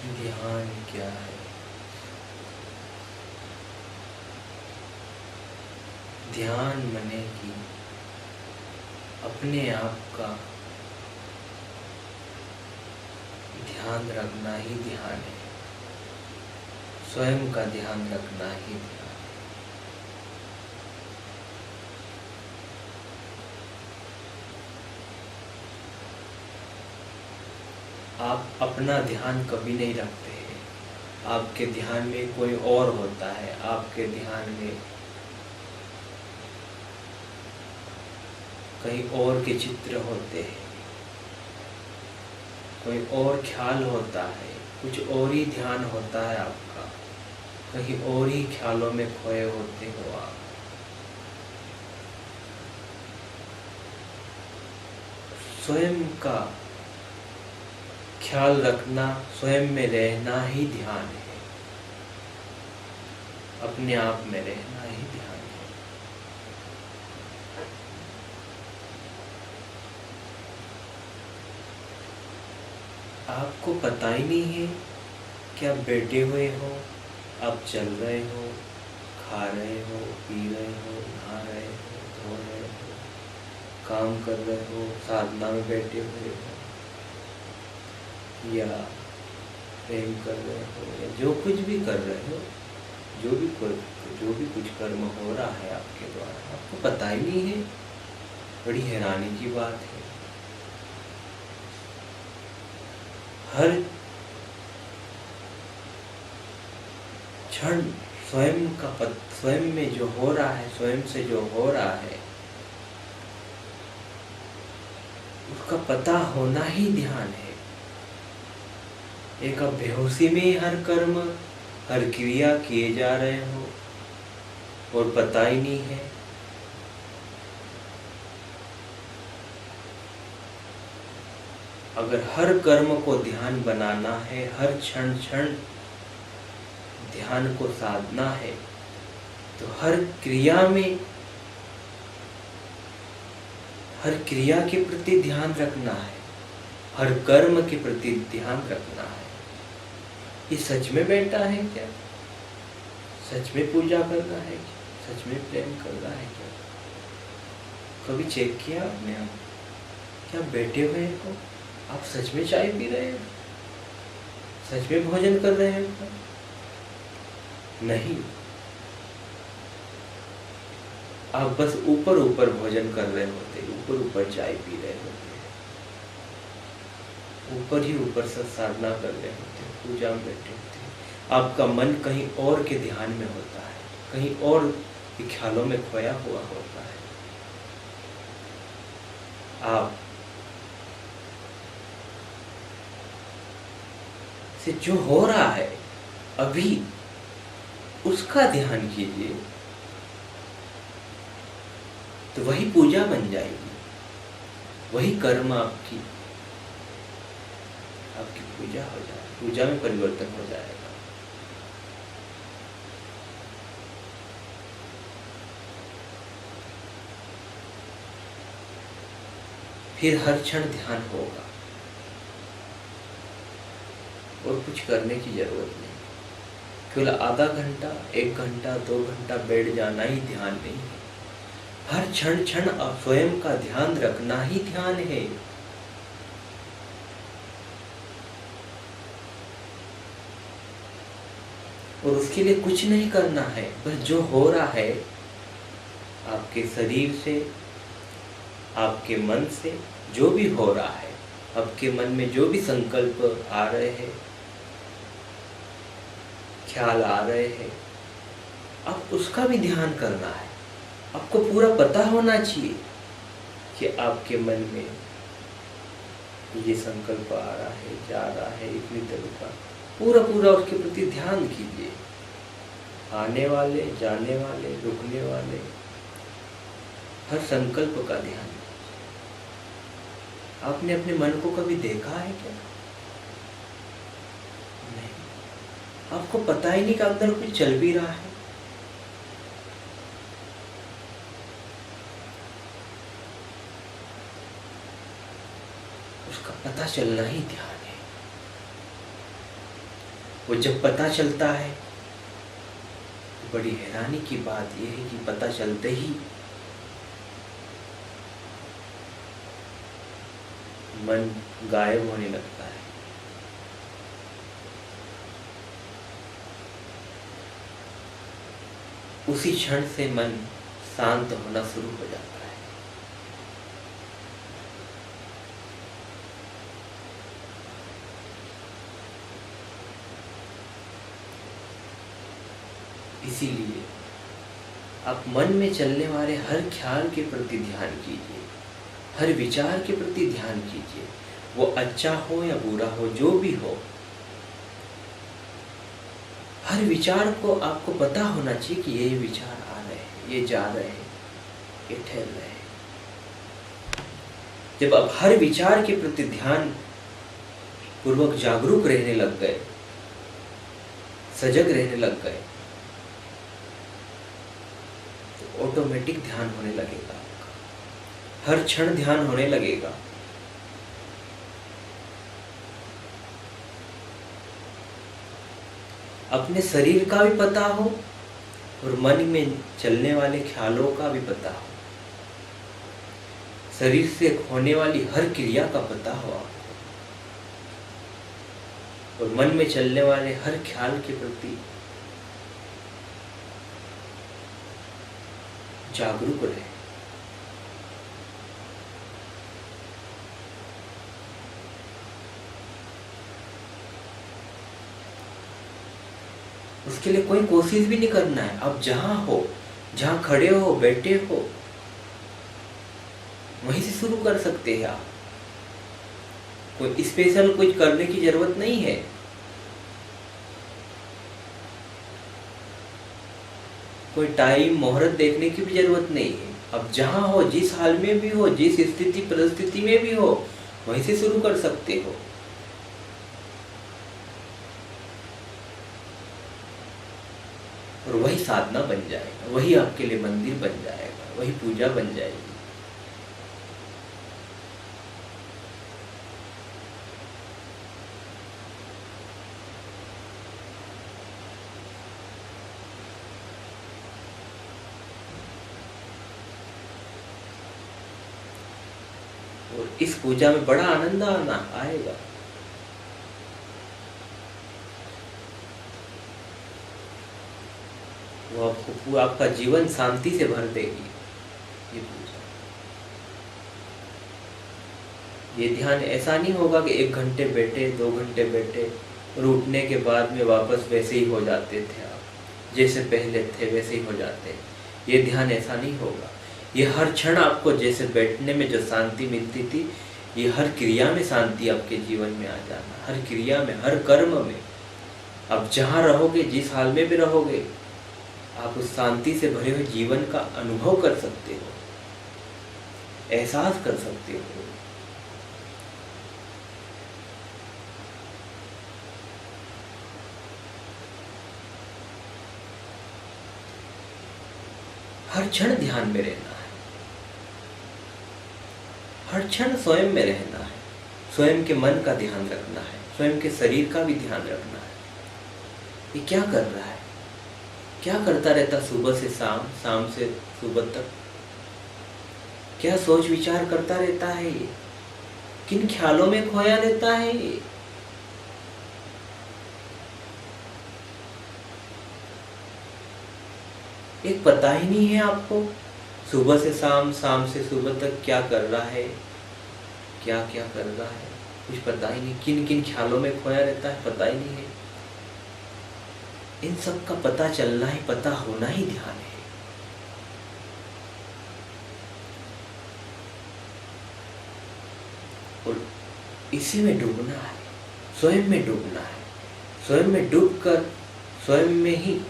ध्यान क्या है? ध्यान मने कि अपने आप का ध्यान रखना ही ध्यान है। स्वयं का ध्यान रखना ही ध्यान है। आप अपना ध्यान कभी नहीं रखते हैं। आपके ध्यान में कोई और होता है। आपके ध्यान में कहीं और के चित्र होते हैं, कोई और ख्याल होता है, कुछ और ही ध्यान होता है आपका, कहीं और ही ख्यालों में खोए होते हो आप। स्वयं का ख्याल रखना, स्वयं में रहना ही ध्यान है। अपने आप में रहना ही ध्यान है। आपको पता ही नहीं है कि आप बैठे हुए हो, आप चल रहे हो, खा रहे हो, पी रहे हो, नहा रहे हो, धो रहे हो, काम कर रहे हो, साधना में बैठे हुए हो, या प्रेम कर रहे हो, या जो कुछ भी कर रहे हो, जो भी कुछ कर्म हो रहा है आपके द्वारा, आपको पता ही नहीं है। बड़ी हैरानी की बात है। हर क्षण स्वयं में जो हो रहा है, स्वयं से जो हो रहा है, उसका पता होना ही ध्यान है। एक आप बेहोशी में हर कर्म, हर क्रिया किए जा रहे हो और पता ही नहीं है। अगर हर कर्म को ध्यान बनाना है, हर क्षण क्षण ध्यान को साधना है, तो हर क्रिया के प्रति ध्यान रखना है, हर कर्म के प्रति ध्यान रखना है। ये सच में बैठा है क्या? सच में पूजा कर रहा है क्या? सच में प्रेम कर रहा है क्या? कभी चेक किया आपने? आप क्या बैठे हुए हो? आप सच में चाय पी रहे हो? सच में भोजन कर रहे हो? नहीं, आप बस ऊपर ऊपर भोजन कर रहे होते, ऊपर ऊपर चाय पी रहे होते, ऊपर ही ऊपर सब साधना कर रहे होते, पूजा में बैठे होते। आपका मन कहीं और के ध्यान में होता है, कहीं और के ख्यालों में खोया हुआ होता है। आप से जो हो रहा है अभी, उसका ध्यान कीजिए, तो वही पूजा बन जाएगी। वही कर्म आपकी पूजा हो जाएगी, पूजा में परिवर्तन हो जाएगा। फिर हर क्षण ध्यान होगा और कुछ करने की जरूरत नहीं। केवल आधा घंटा, 1 घंटा, 2 घंटा बैठ जाना ही ध्यान नहीं है। हर क्षण क्षण स्वयं का ध्यान रखना ही ध्यान है। और उसके लिए कुछ नहीं करना है, बस जो हो रहा है आपके शरीर से, आपके मन से, जो भी हो रहा है, आपके मन में जो भी संकल्प आ रहे हैं, ख्याल आ रहे हैं, आप उसका भी ध्यान करना है। आपको पूरा पता होना चाहिए कि आपके मन में ये संकल्प आ रहा है, जा रहा है, इतनी देर का पूरा उसके प्रति ध्यान कीजिए। आने वाले, जाने वाले, रुकने वाले हर संकल्प का ध्यान। आपने अपने मन को कभी देखा है क्या? नहीं। आपको पता ही नहीं कि अंदर कुछ चल भी रहा है। उसका पता चलना ही ध्यान है। वो जब पता चलता है तो बड़ी हैरानी की बात यह है कि पता चलते ही मन गायब होने लगता है। उसी क्षण से मन शांत होना शुरू हो जाता है। इसीलिए आप मन में चलने वाले हर ख्याल के प्रति ध्यान कीजिए, हर विचार के प्रति ध्यान कीजिए, वो अच्छा हो या बुरा हो, जो भी हो, हर विचार को आपको पता होना चाहिए कि ये विचार आ रहे हैं, ये जा रहे हैं, ये ठहर रहे हैं। जब आप हर विचार के प्रति ध्यान पूर्वक जागरूक रहने लग गए, सजग रहने लग गए, तो ऑटोमेटिक ध्यान होने लगेगा आपका, हर क्षण ध्यान होने लगेगा। अपने शरीर का भी पता हो और मन में चलने वाले ख्यालों का भी पता हो, शरीर से होने वाली हर क्रिया का पता हो आपको, और मन में चलने वाले हर ख्याल के प्रति जागरूक रहे। उसके लिए कोई कोशिश भी नहीं करना है। आप जहां हो, जहां खड़े हो, बैठे हो, वहीं से शुरू कर सकते हैं आप। कोई स्पेशल कुछ करने की जरूरत नहीं है। कोई टाइम मुहूर्त देखने की भी जरूरत नहीं है। अब जहां हो, जिस हाल में भी हो, जिस स्थिति परिस्थिति में भी हो, वहीं से शुरू कर सकते हो। और वही साधना बन जाएगा, वही आपके लिए मंदिर बन जाएगा, वही पूजा बन जाएगी। और इस पूजा में बड़ा आनंद आएगा। वो आपको आपका जीवन शांति से भर देगी ये पूजा। ये ध्यान ऐसा नहीं होगा कि 1 घंटे बैठे, 2 घंटे बैठे और उठने के बाद में वापस वैसे ही हो जाते थे आप, जैसे पहले थे वैसे ही हो जाते। ये ध्यान ऐसा नहीं होगा। ये हर क्षण आपको जैसे बैठने में जो शांति मिलती थी, ये हर क्रिया में शांति आपके जीवन में आ जाना, हर क्रिया में, हर कर्म में। अब जहाँ रहोगे, जिस हाल में भी रहोगे, आप उस शांति से भरे हुए जीवन का अनुभव कर सकते हो, एहसास कर सकते हो। हर क्षण ध्यान में रहना है, हर क्षण स्वयं में रहना है, स्वयं के मन का ध्यान रखना है, स्वयं के शरीर का भी ध्यान रखना है। ये क्या कर रहा है, क्या करता रहता सुबह से शाम, शाम से सुबह तक, क्या सोच विचार करता रहता है ये, किन ख्यालों में खोया रहता है ये। एक पता ही नहीं है आपको, सुबह से शाम, शाम से सुबह तक क्या कर रहा है, क्या क्या कर रहा है, कुछ पता ही नहीं। किन किन ख्यालों में खोया रहता है, पता ही नहीं है। इन सब का पता चलना ही, पता होना ही ध्यान है। और इसी में डूबना है, स्वयं में डूबना है। स्वयं में डूबकर स्वयं में ही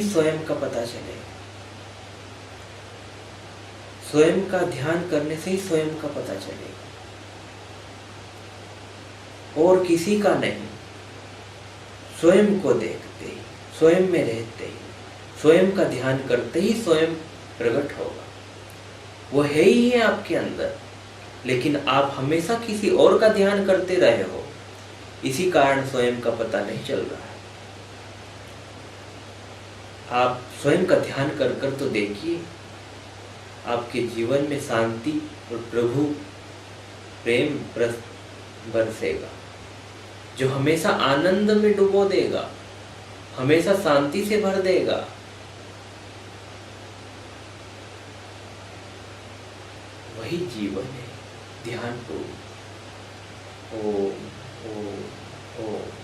स्वयं का पता चलेगा। स्वयं का ध्यान करने से ही स्वयं का पता चलेगा, और किसी का नहीं। स्वयं को देखते ही, स्वयं में रहते ही स्वयं का ध्यान करते ही स्वयं प्रकट होगा। वो है ही है आपके अंदर, लेकिन आप हमेशा किसी और का ध्यान करते रहे हो, इसी कारण स्वयं का पता नहीं चल रहा है। आप स्वयं का ध्यान कर कर तो देखिए, आपके जीवन में शांति और प्रभु प्रेम बरसेगा, जो हमेशा आनंद में डुबो देगा, हमेशा शांति से भर देगा। वही जीवन है ध्यान पूर्ण। ओम ओम ओम।